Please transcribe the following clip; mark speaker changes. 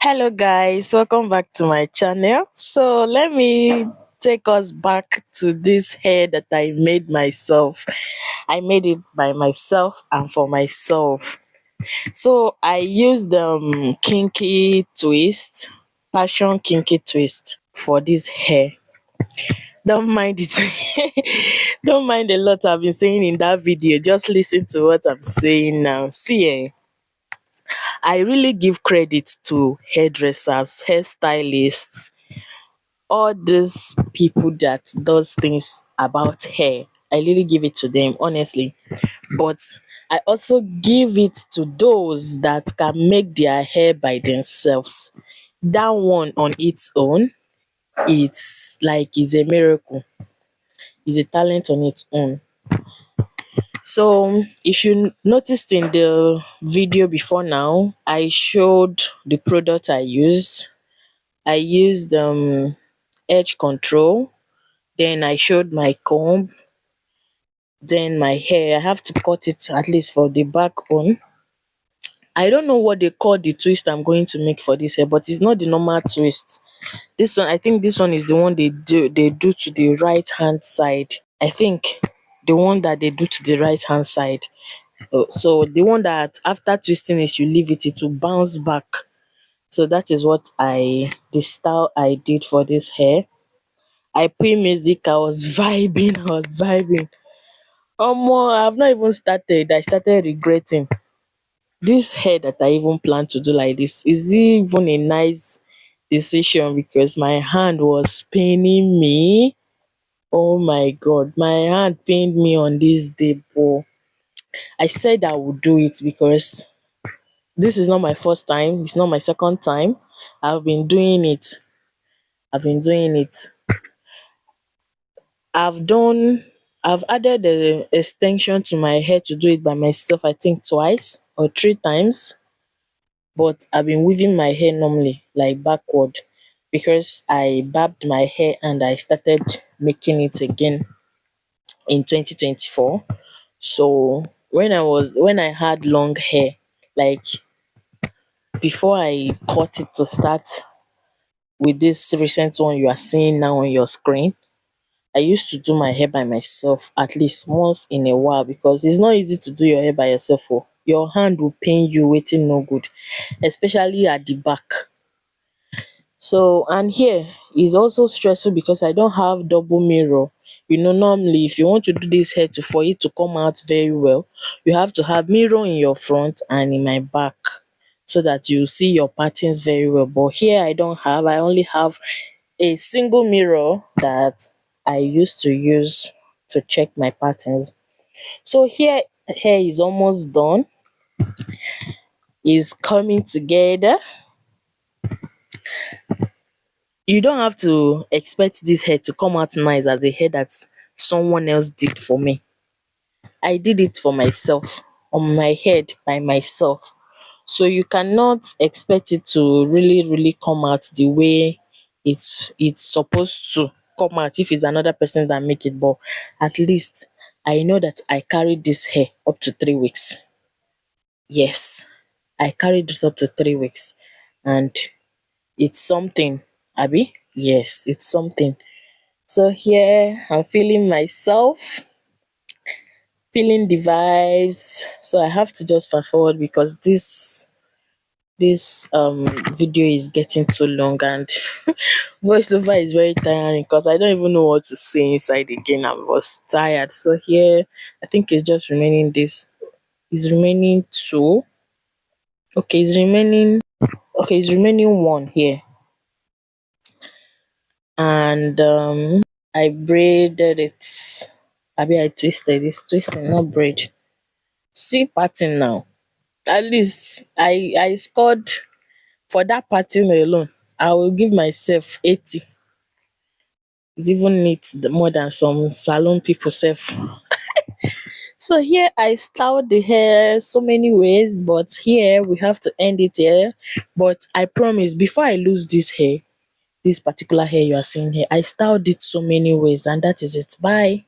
Speaker 1: Hello guys, welcome back to my channel. So let me take us back to this hair that I made myself. I made it by myself and for myself. So I used kinky twist, passion kinky twist for this hair. Don't mind it. Don't mind a lot I've been saying in that video. Just listen to what I'm saying now. See, I really give credit to hairdressers, hairstylists, all these people that does things about hair. I really give it to them, honestly. But I also give it to those that can make their hair by themselves. That one on its own, it's like it's a miracle. It's a talent on its own. So if you noticed in the video before now, I showed the product I used. I used edge control, then I showed my comb, then my hair. I have to cut it at least for the backbone. I don't know what they call the twist I'm going to make for this hair, but it's not the normal twist. This one, I think this one is the one they do to the right hand side. I think the one that they do to the right hand side. So the one that after twisting it, you leave it, it will bounce back. So that is what the style I did for this hair. I play music, I was vibing. I've not even started. I started regretting. This hair that I even plan to do like this, is it even a nice decision? Because my hand was paining me. Oh my god, my hand pained me on this day, but I said I would do it because this is not my first time, it's not my second time. I've been doing it. I've been doing it. I've done I've added the extension to my hair to do it by myself, I think twice or three times. But I've been weaving my hair normally, like backward, because I barbed my hair and I started making it again in 2024. So when I had long hair, like before I cut it to start with this recent one you are seeing now on your screen, I used to do my hair by myself at least once in a while because it's not easy to do your hair by yourself. Oh. Your hand will pain you waiting no good, especially at the back. So and here is also stressful because I don't have double mirror. Normally if you want to do this hair to for it to come out very well, you have to have mirror in your front and in my back so that you see your patterns very well. But here I don't have, I only have a single mirror that I used to use to check my patterns. So here hair is almost done, is coming together. You don't have to expect this hair to come out nice as a hair that someone else did for me. I did it for myself, on my head by myself. So you cannot expect it to really come out the way it's supposed to come out if it's another person that make it. But at least I know that I carried this hair up to 3 weeks. Yes, I carried it up to 3 weeks, and it's something, Abby. Yes, it's something. So here I'm feeling myself, feeling the vibes. So I have to just fast forward because this video is getting too long, and voiceover is very tiring because I don't even know what to say inside again. I was tired. So here I think it's just remaining this, is remaining two. It's remaining one here. And I braided it. I twisted, it's twisting, not braid. See pattern now. At least I scored for that pattern alone. I will give myself 80. It's even neat more than some salon people self. So here I styled the hair so many ways, but here we have to end it here. But I promise before I lose this hair, this particular hair you are seeing here, I styled it so many ways, and that is it. Bye.